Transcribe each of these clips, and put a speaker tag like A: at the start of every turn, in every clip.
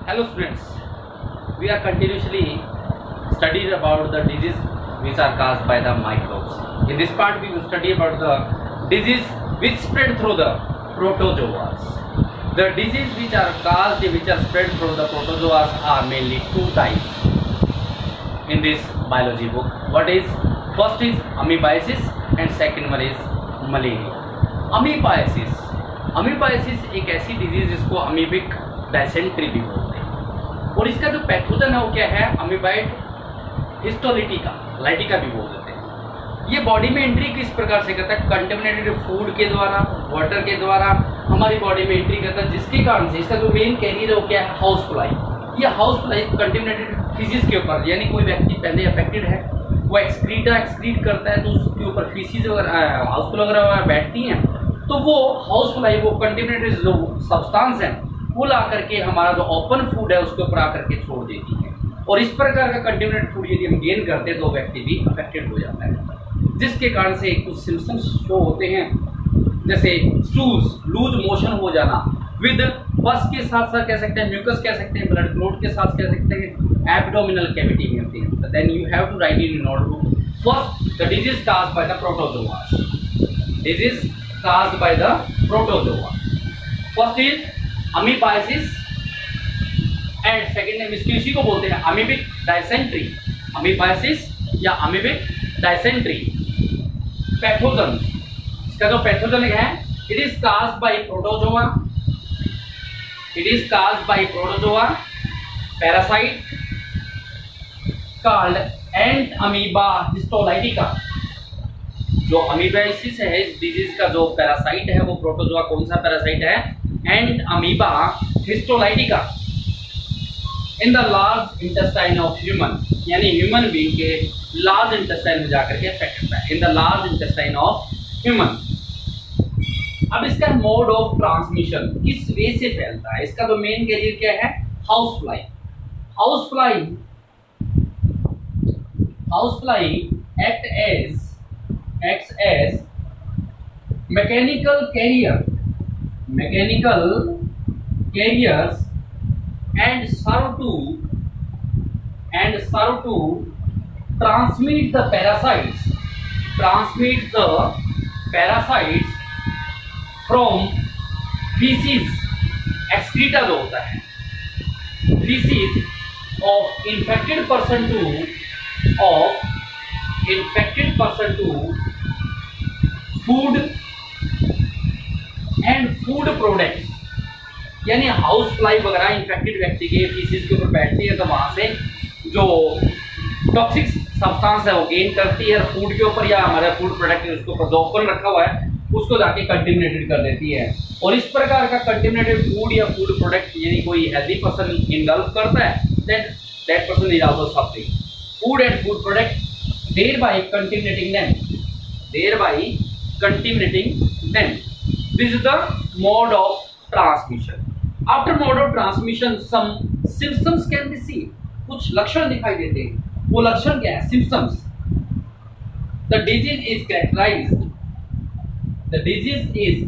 A: Hello students, we are continuously studying about the disease which are caused by the microbes. In this part we will study about the disease which spread through the protozoas. The disease which are spread through the protozoas are mainly two types in this biology book. First is amoebiasis and second one is malaria. Amoebiasis एक ऐसी disease जिसको amoebic dysentery भी बोलते हैं और इसका जो pathogen है वो क्या है, अमीबाइड हिस्टोलिटिका भी बोल देते हैं। ये बॉडी में एंट्री किस प्रकार से करता है, कंटेमिनेटेड फूड के द्वारा, वाटर के द्वारा हमारी बॉडी में एंट्री करता है, जिसके कारण से इसका जो मेन कैरियर है वो क्या है, हाउस फ्लाई। ये हाउस फ्लाई कंटेमिनेटेड फीसिस के ऊपर, यानी कोई व्यक्ति पहले अफेक्टेड है वो एक्सक्रीट करता है तो उसके ऊपर फीसिस वगैरह हाउस फ्लाई वगैरह बैठती हैं, तो वो हाउस फ्लाई वो कंटेमिनेटेड जो सब्सटेंस है वो ला करके हमारा जो ओपन फूड है उसके ऊपर आकर के छोड़ देती है। और इस प्रकार का कंटेमिनेटेड फूड यदि हम गेन करते हैं तो व्यक्ति भी अफेक्टेड हो जाता है, जिसके कारण से कुछ सिम्पटम्स शो होते हैं, जैसे स्टूल्स, लूज मोशन हो जाना, विद पस के साथ साथ कह सकते हैं, म्यूकस कह सकते हैं, ब्लड क्लॉट के साथ कह सकते हैं, एब्डोमिनल कैविटी में होती है। Then you have to write in notebook. First, the disease caused by the protozoa. Disease caused by the protozoa. First is amoebiasis and second name इसी को बोलते हैं amoebic dysentery. Amoebiasis या amoebic dysentery. पैथोजन, इसका जो pathogen है, it is caused by protozoa. It is caused by protozoa parasite called ant amoeba histolytica. जो amoebiasis है इस डिजीज का जो पैरासाइट है वो प्रोटोजोआ कौन सा पैरासाइट है, and amoeba histolytica, in the large intestine of human, यानी ह्यूमन बीइंग के लार्ज इंटेस्टाइन में जाकर के अफेक्ट होता है, in the large intestine of human. अब इसका मोड ऑफ ट्रांसमिशन किस वे से फैलता है, इसका जो मेन कैरियर क्या है, house fly. House fly acts as mechanical carriers and serve to transmit the parasites from feces, excreta जो होता है, feces of infected person to food and food products, यानी हाउस फ्लाई वगैरह इन्फेक्टेड व्यक्ति के faeces के ऊपर बैठती है तो वहां से जो टॉक्सिक सब्सटेंस है वो गेन करती है फूड के ऊपर या हमारे फूड प्रोडक्ट उसके ऊपर जो ओपन रखा हुआ है उसको जाके कंटेमिनेटेड कर देती है। और इस प्रकार का कंटेमिनेटेड फूड या फूड प्रोडक्ट यदि कोई हेल्दी पर्सन इंगल्फ करता है then that person is also suffering food and food product thereby contaminating them. This is the mode of transmission. After mode of transmission, some symptoms can be seen. कुछ लक्षण दिखाई देते हैं, वो लक्षण क्या है, symptoms. The disease is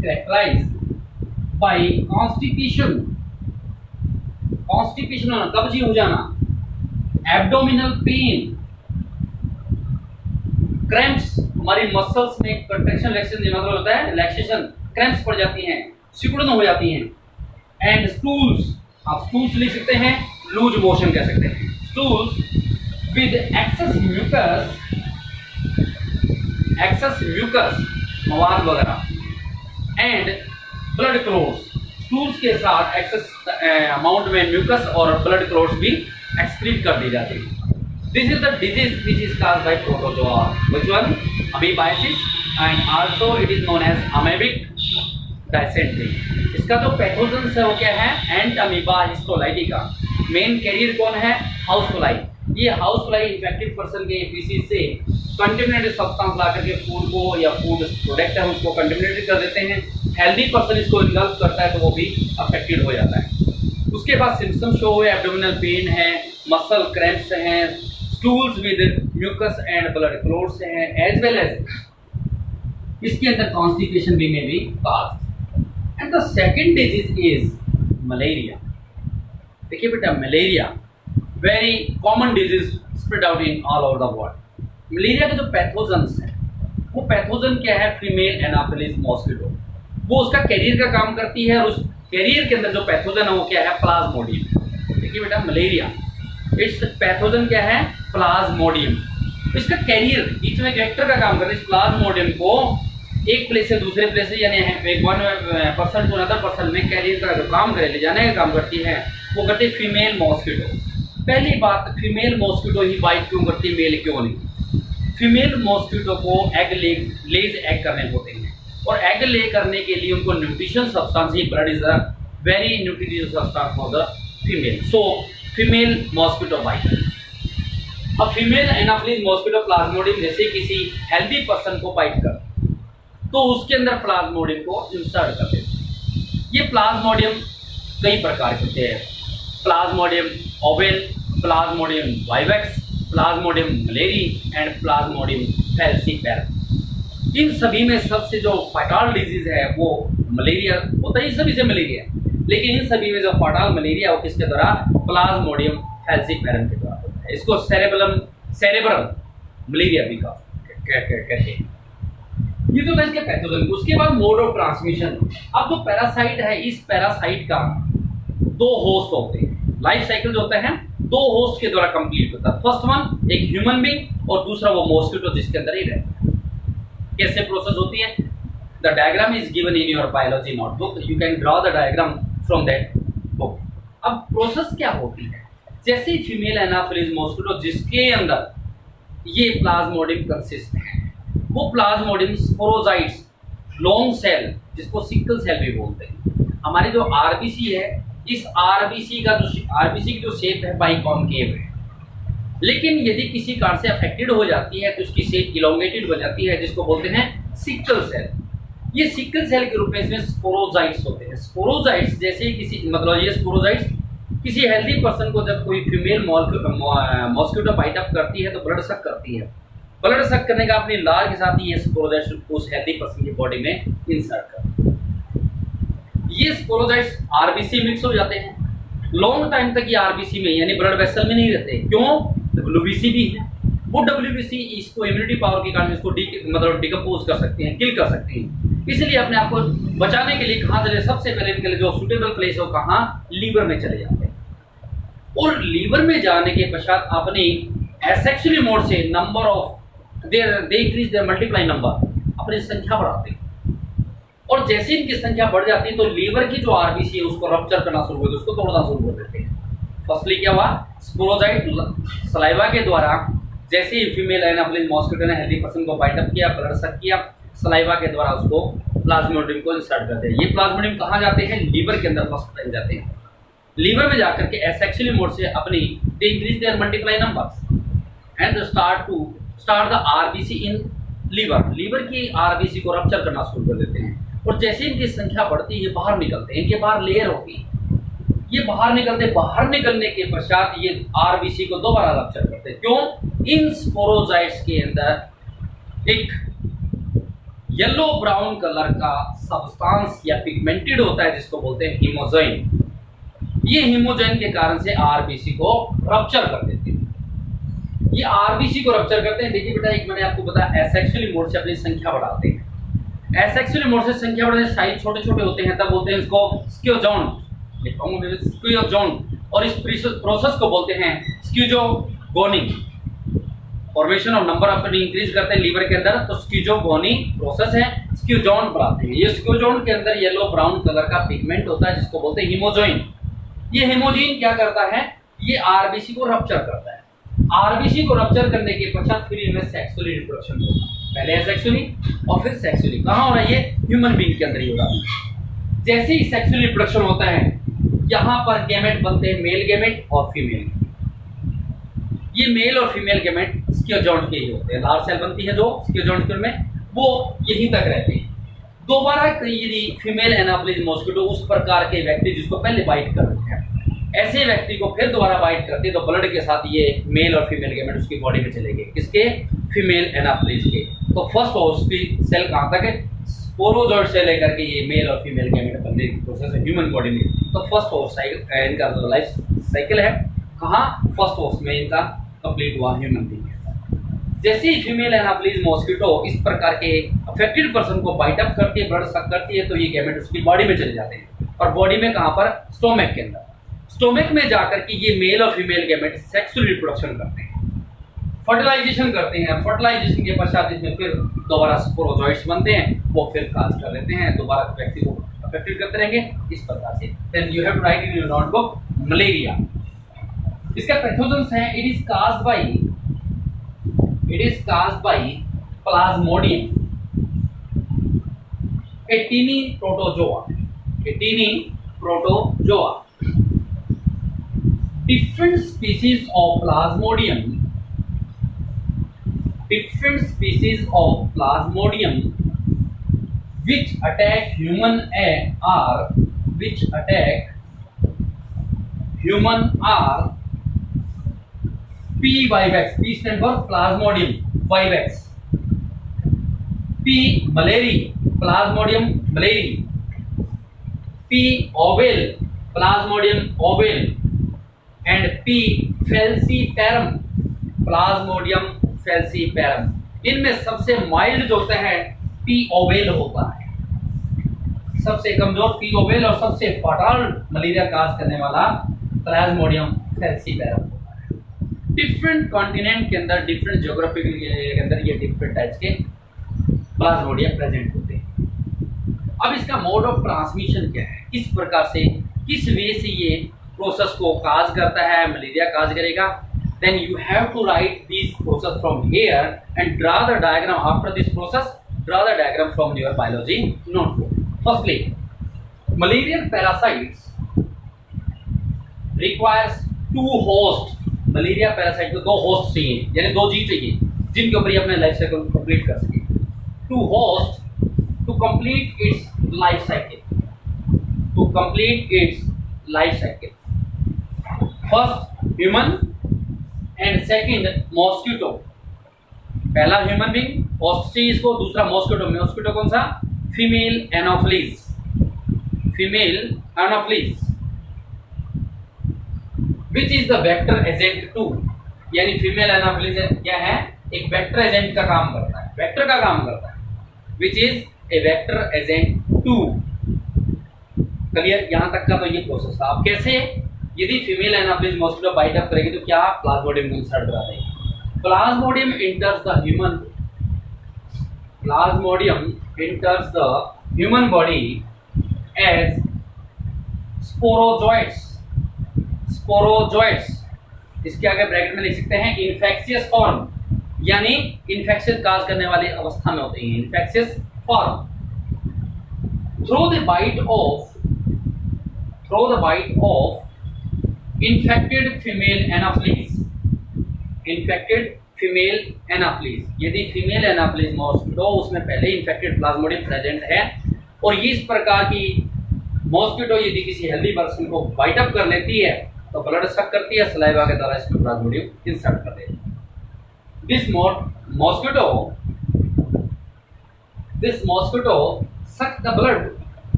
A: characterized by constipation होना, कब्जी हो जाना, abdominal pain, क्रैम्प्स, हमारी मसल्स में कंट्रैक्शन रिलैक्सेशन मतलब होता है रिलैक्सेशन, क्रैम्प्स पड़ जाती हैं, सिकुड़न हो जाती हैं, एंड स्टूल्स, आप स्टूल्स लिख सकते हैं, लूज मोशन कह सकते हैं, स्टूल्स विद एक्सेस म्यूकस मवाद वगैरह, एंड ब्लड क्लॉट्स, स्टूल्स के साथ एक्सेस अमाउंट में म्यूकस और ब्लड क्लॉट्स भी एक्सक्रीट कर दी जाती है। This is the disease which is caused by protozoa. Which one? Amoebiasis, and also it is known as amoebic dysentery. इसका जो पैथोजन है वो क्या है, एंट अमीबा हिस्टोलाइटिका। मेन कैरियर कौन है, हाउस फ्लाई। ये हाउस फ्लाई इन्फेक्टेड पर्सन के फीसिस से कंटेमिनेटेड सब्सटेंस ला करके फूड को या फूड प्रोडक्ट है उसको कंटेमिनेटेड कर देते हैं। हेल्दी पर्सन इसको इंगल्फ करता है तो वो भी अफेक्टेड हो जाता है। उसके बाद सिम्पटम शो हुए, एब्डोमिनल पेन है, मसल क्रैम्प्स हैं, stools with mucus and blood clots हैं, as well as इसके अंदर constipation भी may be caused. And the second disease is malaria. देखिए बेटा, malaria very common disease spread out in all over the world. Malaria के जो pathogens हैं, वो पैथोजन क्या है, फीमेल एनाफिलिस मॉस्किटो। वो उसका कैरियर का काम करती है, और उस कैरियर के अंदर जो पैथोजन है वो क्या है, प्लाज्मोडियम। देखिए बेटा, मलेरिया इस पैथोजन क्या है, प्लाज्मोडियम। इसका कैरियर बीच में वेक्टर का काम करता है। इस प्लाज्मोडियम को एक प्लेस से दूसरे प्लेस से, यानी एक 1% टू अनदर पर्सन में कैरियर का जो काम करे, ले जाने का काम करती है, वो करती है फीमेल मॉस्किटो। पहली बात, फीमेल मॉस्किटो ही बाइट क्यों करती है, मेल क्यों नहीं? फीमेल मॉस्किटो को एग लेज एग करने होते हैं, और एग ले करने के लिए उनको न्यूट्रिशन सब्सटेंस, ही blood is the very nutritive substance for the female, so female mosquito bite. अब फीमेल एनाफिलिस मॉस्किटो प्लाज्मोडियम जैसे किसी हेल्दी पर्सन को बाइट कर, तो उसके अंदर प्लाज्मोडियम को इंसर्ट कर देते। ये प्लाज्मोडियम कई प्रकार के होते हैं, plasmodium ovale, plasmodium vivax, plasmodium malariae and plasmodium falciparum. इन सभी में सबसे जो फाइटल डिजीज है वो मलेरिया होता है, सभी से मलेरिया, लेकिन इन सभी में जो फाइटल मलेरिया वो किसके द्वारा, प्लाज्मोडियम फैल्सीपैरम के द्वारा होता है। इसको सेरेब्रल मलेरिया भी कहते हैं। ये तो था इसके पैथोजन। उसके बाद मोड ऑफ ट्रांसमिशन। अब जो पैरासाइट है, इस पैरासाइट का दो होस्ट होते हैं। लाइफ साइकिल जो होता है दो होस्ट के द्वारा कंप्लीट होता है। फर्स्ट वन एक ह्यूमन बीइंग, और दूसरा वो मॉस्किटो जिसके अंदर ही रहता है। कैसे प्रोसेस होती है, the diagram is given in your biology notebook, you can draw the diagram from that book. अब प्रोसेस क्या होती है, जैसे ही फीमेल एनाफिलिस मॉस्किटो जिसके अंदर ये प्लाज्मोडियम कंसिस्ट है, वो प्लाज्मोडियम स्पोरोजाइट्स लॉन्ग सेल, जिसको सिकल सेल भी बोलते हैं। हमारी जो आरबीसी है, इस आरबीसी की जो शेप है बाइकॉन्केव है, लेकिन यदि किसी कारण से अफेक्टेड हो जाती है तो उसकी शेप इलोंगेटेड हो जाती है, जिसको बोलते हैं सिकल सेल। ये सिकल सेल के रूप में इसमें स्पोरोजाइट्स होते हैं। स्पोरोजाइट्स जैसे किसी, मतलब ये स्पोरोजाइट्स किसी हेल्दी पर्सन को जब कोई फीमेल मॉस्किटो बाइट अप करती है तो ब्लड सक करती है। ब्लड सक करने का अपनी लार के साथ ही ये स्पोरोजाइट्स उस हेल्दी पर्सन की बॉडी में इंसर्ट करते हैं। ये स्पोरोजाइट्स आरबीसी मिक्स हो जाते हैं। लॉन्ग टाइम तक ये आरबीसी में यानी ब्लड वेसल में नहीं रहते। क्यों? डब्ल्यूबीसी भी है। वो डब्ल्यूबीसी इसको इम्यूनिटी पावर के कारण इसको मतलब डिकम्पोज कर सकते हैं, किल कर सकते हैं। इसलिए अपने आप को बचाने के लिए कहाँ चले, सबसे पहले इनके लिए जो सुटेबल प्लेस हो कहाँ, लीवर में चले जाते हैं। और लीवर में जाने के पश्चात अपनी एसेक्सुअली मोड से number of they increase their multiply number, अपनी संख्या बढ़ाते हैं। और जैसे इनकी संख्या बढ़ जाती है तो लीवर की जो आरबीसी है उसको रप्चर करना शुरू कर देते, उसको तोड़ना शुरू कर देते हैं। फर्स्टली क्या हुआ, स्पोरोजाइट सलाइवा के द्वारा जैसे ही फीमेल एनाफिलिस मॉस्किटो ने हेल्दी पर्सन को बाइट अप किया, ब्लड सक किया, सलाइवा के द्वारा उसको प्लाज्मोडियम को इंसर्ट करते हैं। ये प्लाज्मोडियम कहाँ जाते हैं, लीवर के अंदर फर्स्ट टाइम जाते हैं। लीवर में जाकर के एसेक्सुअली मोड से अपनी they increase their multiply numbers and start the RBC in liver. Liver की आरबीसी को रप्चर करना शुरू कर देते हैं। और जैसे इनकी संख्या बढ़ती है बाहर निकलते हैं, इनके बाहर लेयर होती है, ये बाहर निकलते, बाहर निकलने के पश्चात ये आरबीसी को दोबारा रप्चर करते हैं। क्यों? इन स्पोरोजाइट्स के अंदर एक येलो ब्राउन कलर का सब्सटेंस या पिगमेंटेड होता है जिसको बोलते हैं हीमोजोइन। ये हीमोजोइन के कारण से आरबीसी को रप्चर कर देते हैं। ये आरबीसी को रप्चर करते हैं। देखिए बेटा, एक मैंने आपको बताया एसेक्सुअली मोड से अपनी संख्या बढ़ाते हैं। एसेक्सुअली मोड से संख्या बढ़ाने साइज छोटे छोटे होते हैं, तब बोलते हैं इसको स्क्यूजोन, स्क्यूजोन। और इस प्रोसेस को बोलते हैं schizogony. Formation of number of increase करते हैं लीवर के अंदर, तो स्क्यूजोगोनी प्रोसेस है, स्क्यूजोन बढ़ाते हैं। ये स्क्यूजोन के अंदर येलो ब्राउन कलर का पिगमेंट होता है जिसको बोलते हैं हीमोजोइन। ये हीमोजोइन क्या करता है, ये आरबीसी को रप्चर करता है। आरबीसी को रप्चर करने के पश्चात फिर इनमें सेक्सुअली रिप्रोडक्शन होगा, पहले एसेक्सुअली और फिर सेक्सुअली। कहाँ हो रहा है ये, ह्यूमन बीइंग के अंदर ही हो रहा है। जैसे ही सेक्सुअली रिप्रोडक्शन होता है, यहाँ पर गैमेट बनते हैं, मेल गैमेट और फीमेल। ये मेल और फीमेल गैमेट स्क्यूजोइड के ही होते हैं। लार्ज सेल बनती है जो स्क्यूजोइड में, वो यहीं तक रहते हैं। दोबारा यदि फीमेल एनाफिलिस मॉस्किटो उस प्रकार के व्यक्ति जिसको पहले बाइट कर रहे हैं, ऐसे व्यक्ति को फिर दोबारा बाइट करते तो ब्लड के साथ ये मेल और फीमेल गैमेट उसकी बॉडी में चले गए। किसके, फीमेल एनाफिलिस के। तो फर्स्ट होस्ट की सेल कहाँ तक है, स्पोरोजोइड से लेकर के ये मेल और फीमेल गैमेट बनने की प्रोसेस है ह्यूमन बॉडी में। तो फर्स्ट होस्ट इनका लाइफ साइकिल है। कहाँ? फर्स्ट होस्ट में इनका कंप्लीट हुआ ह्यूमन बीइंग। जैसे ही फीमेल एनाफिलीज मॉस्किटो इस प्रकार के अफेक्टेड पर्सन को बाइट अप करती है, ब्लड सक करती है, तो ये गैमेट उसकी बॉडी में चले जाते हैं। और बॉडी में कहाँ पर? स्टोमक के अंदर। स्टोमक में जाकर के ये मेल और फीमेल गैमेट सेक्सुअल रिप्रोडक्शन करते हैं, फर्टिलाइजेशन करते हैं। फर्टिलाइजेशन के पश्चात इसमें फिर दोबारा स्पोरोजॉइट्स बनते हैं, वो फिर काज कर लेते हैं, दोबारा व्यक्ति को अफेक्टेड करते रहेंगे इस प्रकार से। Then you have to write in your notebook malaria. इसका पैथोजेंस है, it is caused by Plasmodium, a teeny protozoa. Different species of Plasmodium which attack human are P. vivax. P stand for Plasmodium vivax. P. malaria, Plasmodium malaria. P. ovale, Plasmodium ovale. And P. falciparum, Plasmodium falciparum. इनमें सबसे mild जो होता है P. ovale होता है, सबसे कमजोर P. ovale, और सबसे फटाल मलेरिया काज करने वाला Plasmodium falciparum। डिफरेंट कॉन्टिनेंट के अंदर, डिफरेंट ज्योग्राफिकल एरिया के अंदर ये डिफरेंट टाइप्स के प्लाज्मोडियम प्रेजेंट होते हैं। अब इसका मोड ऑफ ट्रांसमिशन क्या है, किस प्रकार से, किस वे से ये प्रोसेस को काज करता है, मलेरिया काज करेगा। Then you have to write this process from here and draw the diagram after this process. Draw the diagram from your biology notebook. Firstly, malarian parasites requires 2 host. Malaria parasite को 2 host चाहिए, यानी 2 जीव चाहिए जिनके ऊपर ये अपने life cycle को कंप्लीट कर सके। 2 host to complete its life cycle. First human and second mosquito. पहला ह्यूमन बीइंग होस्ट चाहिए इसको, दूसरा मॉस्किटो। मॉस्किटो कौन सा? Female Anopheles. Which is the vector agent 2, यानी फीमेल एनाफिलीज क्या है? एक वेक्टर एजेंट का काम करता है, वेक्टर का काम करता है। Which is a vector agent 2। Clear? यहां तक का तो ये प्रोसेस था। अब कैसे, यदि female Anopheles mosquito bite up करेगी तो क्या? प्लाज्मोडियम को इंसर्ट करा देगी। Plasmodium enters the human body as sporozoites. इसके आगे ब्रैकेट में लिख सकते हैं इन्फेक्शियस फॉर्म, यानी इन्फेक्शन काज करने वाली अवस्था में होते हैं, infectious form. Through the bite of infected female Anopheles. यदि फीमेल एनाफिलीज मॉस्किटो उसमें पहले इन्फेक्टेड प्लाज्मोडियम प्रेजेंट है, और ये इस प्रकार की मॉस्किटो यदि किसी हेल्दी पर्सन को बाइट अप कर लेती है तो ब्लड सक करती है, सलाइवा के द्वारा इसमें प्लाज्मोडियम इंसर्ट कर देती है। This mosquito suck the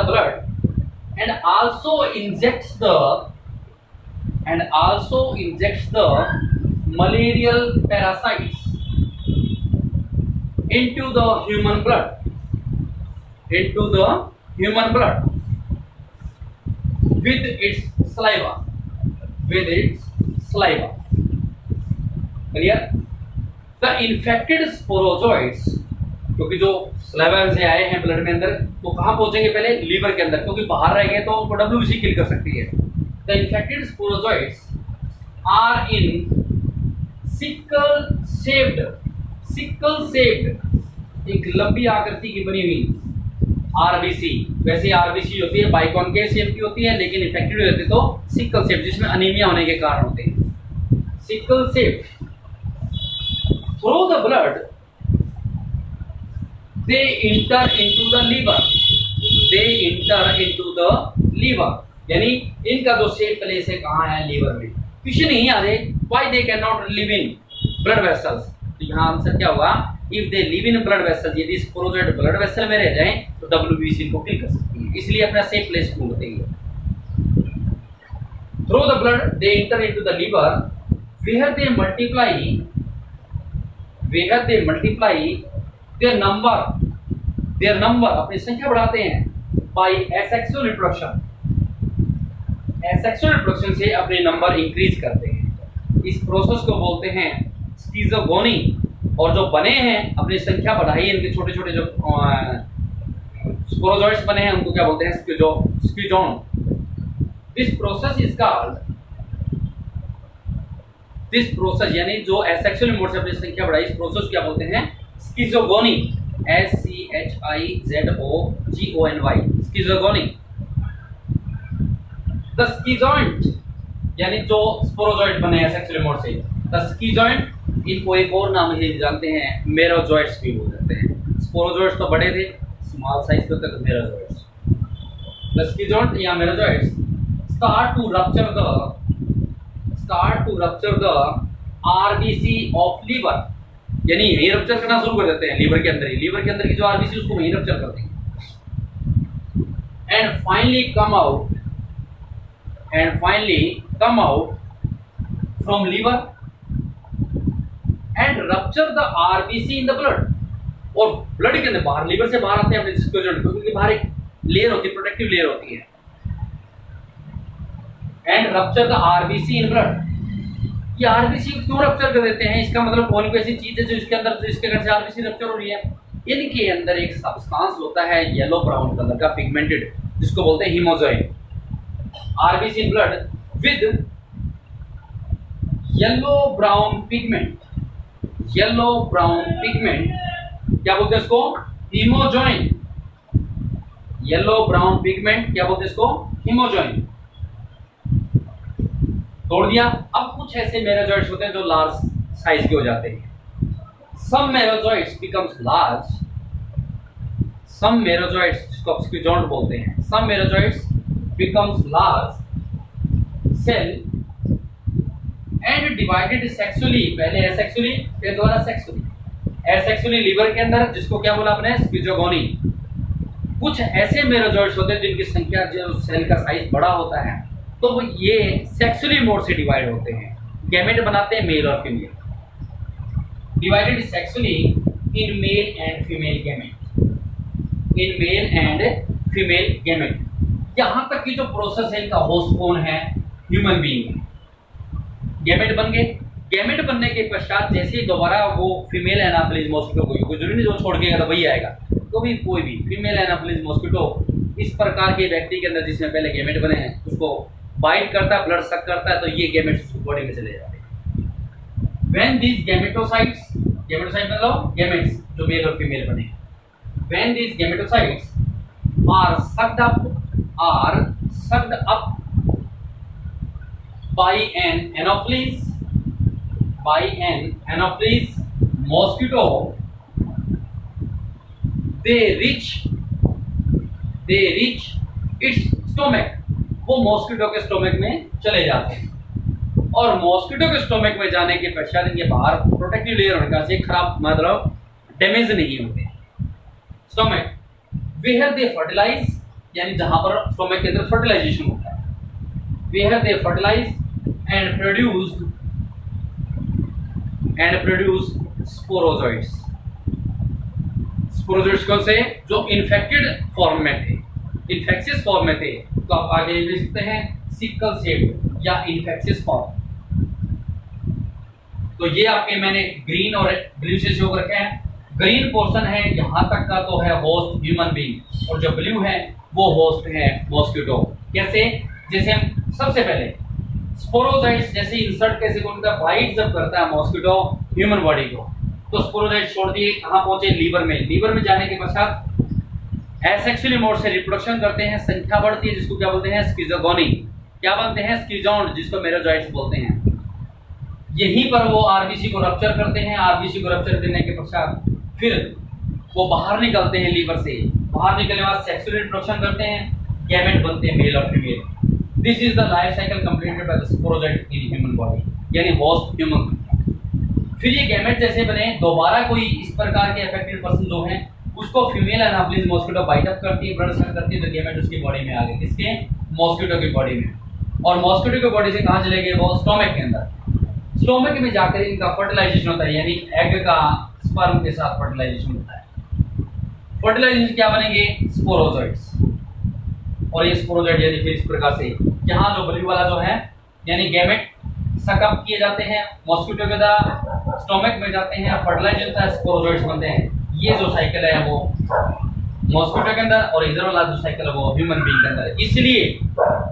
A: blood and also injects the malarial parasites into the human blood with its saliva. Clear? The infected sporozoites, क्योंकि जो सलाइवा से आए हैं ब्लड में अंदर, तो कहाँ पहुंचेंगे? पहले लीवर के अंदर, क्योंकि बाहर रह गए तो उनको WBC किल कर सकती है। The infected sporozoites are in sickle shaped, एक लंबी आकृति की बनी हुई RBC। वैसे RBC होती है बाइकॉनकेव शेप की होती है, लेकिन इफेक्टेड हो जाती है तो सिकल शेप, जिसमें अनीमिया होने के कारण होते हैं। Sickle shape. Through the blood they enter into the liver, यानी इनका जो सेफ प्लेस है कहाँ है? लीवर में। क्वेश्चन यही आ रहे, why they cannot live in blood vessels? तो यहाँ आंसर क्या होगा? if they live in blood vessels, यदि स्पोरोजॉइट ब्लड वेसल में रह जाएं तो WBC को किल कर सकती है, इसलिए अपना सेफ प्लेस ढूंढते हैं। Through the blood they enter into the liver where they multiply their number अपनी संख्या बढ़ाते हैं by asexual reproduction से अपने नंबर इंक्रीज करते हैं। इस प्रोसेस को बोलते हैं स्किज़ोगोनी। और जो बने हैं अपनी संख्या बढ़ाई, इनके छोटे छोटे जो स्पोरोजॉइड्स बने हैं उनको क्या बोलते हैं? स्क्विजोन। दिस प्रोसेस यानी जो एसेक्सुअल मोड से अपनी संख्या बढ़ाई, इस प्रोसेस क्या बोलते हैं? स्किज़ोगोनी। SCHIZOGONY स्किज़ोगोनी। द स्किज़ोइड यानी जो स्पोरोजॉइड बने हैं सेक्सुअल मोड से, द स्किज़ोइड, इनको एक और नाम ही जानते हैं मेरोजॉइड्स भी बोल जाते हैं। स्पोरोजॉइड्स तो बड़े थे, स्मॉल साइज के होते थे मेरोजॉइड्स। द स्किज़ोइड या मेरोजॉइड्स start to rupture the RBC of liver, यानी यही रप्चर करना शुरू कर देते हैं लीवर के अंदर की जो आरबीसी उसको वही रप्चर करते हैं। and finally come out from liver and rupture the RBC in the blood, और ब्लड के अंदर बाहर, लीवर से बाहर आते हैं अपने स्क्विज़ोइड, क्योंकि बाहर एक लेयर होती है, प्रोटेक्टिव लेयर होती है। and rupture the RBC in blood, ये आरबीसी क्यों रप्चर कर देते हैं? इसका मतलब कोई कोई ऐसी चीज है जो इसके अंदर, जिसके कारण से आरबीसी रप्चर हो रही है। इनके अंदर एक सब्सटेंस होता है येलो ब्राउन कलर का पिगमेंटेड, जिसको बोलते हैं hemozoin. RBC in blood with yellow brown pigment क्या बोलते हैं इसको? हीमोजोइन। येलो ब्राउन पिगमेंट क्या बोलते हैं इसको? हीमोजोइन। तोड़ दिया। अब कुछ ऐसे मेरोजॉइड्स होते हैं जो लार्ज साइज के हो जाते हैं। सम मेरोजॉइड्स बिकम्स लार्ज, जिसको आप स्क्विज़ोइड बोलते हैं, some merozoites becomes large cell and divided sexually, पहले एसेक्सुअली फिर दोबारा सेक्सुअली। एसेक्सुअली लीवर के अंदर, जिसको क्या बोला आपने? स्क्विज़ोगोनी। कुछ ऐसे मेरोजॉइड्स होते हैं जिनकी संख्या, जो सेल का साइज बड़ा होता है, तो वो ये सेक्सुअली मोड से डिवाइड होते हैं, गैमेट बनाते हैं मेल और female. Divided sexually in male and female gamete. यहाँ तक कि जो प्रोसेस है, इनका होस्ट कौन है? Human being. गैमेट बन गए। गैमेट बनने के पश्चात जैसे ही दोबारा वो फीमेल एनाफिलिस मॉस्किटो को, जरूरी नहीं जो छोड़ के गया तो वही आएगा, तो भी कोई भी फीमेल एनाफिलिस मॉस्किटो इस प्रकार के व्यक्ति के अंदर जिसमें पहले गैमेट बने हैं उसको बाइट करता है, ब्लड सक करता है, तो ये गैमेट्स बॉडी में चले जाते हैं। When these gametocytes मतलब गैमेट्स जो मेल और फीमेल बने, when these gametocytes are sucked up by an anopheles mosquito, they reach its stomach, वो मॉस्किटो के स्टोमक में चले जाते हैं। और मॉस्किटो के स्टोमक में जाने के पश्चात इनके बाहर प्रोटेक्टिव लेयर होने का से खराब मतलब डैमेज नहीं होते। स्टोमक वेयर दे फर्टिलाइज, यानी जहां पर स्टोमक के अंदर फर्टिलाइजेशन होता है, where they fertilise and produce sporozoites. Sporozoites कौन से? जो इन्फेक्टेड फॉर्म में थे, इन्फेक्शियस फॉर्म में थे, तो आप आगे लिख सकते हैं सिकल सेल या इन्फेक्शियस फॉर्म। तो ये आपके मैंने ग्रीन और ब्लू से शो करके हैं। ग्रीन पोर्शन है यहाँ तक का तो है होस्ट ह्यूमन बीइंग, और जो ब्लू है वो होस्ट है मॉस्किटो। कैसे? जैसे हम सबसे पहले स्पोरोजॉइड्स जैसे इंसर्ट कैसे उनका बाइट जब करता है मॉस्किटो ह्यूमन बॉडी को, तो स्पोरोजॉइड्स छोड़ दिए, कहाँ पहुंचे? लीवर में जाने के पश्चात एसेक्सुअली मोड से रिप्रोडक्शन करते हैं, संख्या बढ़ती है, जिसको क्या बोलते हैं? स्किज़ोगोनी। क्या बनते हैं? स्किज़ोइड, जिसको मेरोजॉइड्स बोलते हैं। यहीं पर वो आरबीसी को रप्चर करते हैं। आरबीसी को रप्चर करने के पश्चात फिर वो बाहर निकलते हैं लीवर से। बाहर निकलने के बाद सेक्सुअल रिप्रोडक्शन करते हैं, गैमेट बनते हैं मेल और female. This is the life cycle completed by the sporozoite in human body, यानी होस्ट ह्यूमन। फिर ये गैमेट जैसे बने, दोबारा कोई इस प्रकार के अफेक्टेड पर्सन जो है उसको female Anopheles mosquito bite up करती है, ब्लड सक करती है, तो गैमेट उसकी बॉडी में आ गए। किसके? मॉस्किटो की बॉडी में। और मॉस्किटो की बॉडी से कहाँ चले गए वो स्टोमक के अंदर। स्टोमक में जाकर इनका फर्टिलाइजेशन होता है, यानी एग का स्पर्म के साथ फर्टिलाइजेशन होता है। फर्टिलाइजेशन क्या बनेंगे, स्पोरोजोइट्स। और ये स्पोरोजोइट यानी फिर इस प्रकार से यहाँ जो बल्ब वाला जो है यानी गैमेट सकअप किए जाते हैं, मॉस्किटो के द्वारा स्टोमक में जाते हैं, फर्टिलाइज होता है, स्पोरोजोइट्स बनते हैं। ये जो साइकिल है वो मॉस्किटो के अंदर, और इधर वाला जो साइकिल है वो ह्यूमन बीइंग के अंदर। इसलिए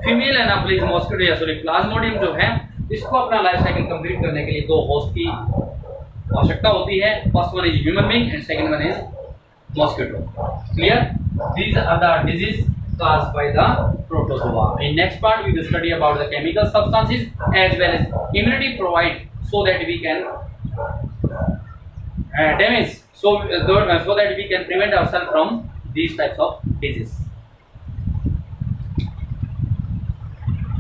A: फीमेल एनाफिलिस मॉस्किटो या सॉरी प्लाज्मोडियम जो है इसको अपना लाइफ साइकिल कंप्लीट करने के लिए दो होस्ट की आवश्यकता होती है। First one is human being and second one is mosquito. Clear? These are the disease caused by the protozoa. In next part, we will study about the chemical substances as well as immunity provide so that we can damage, so that we can prevent ourselves from these types of disease.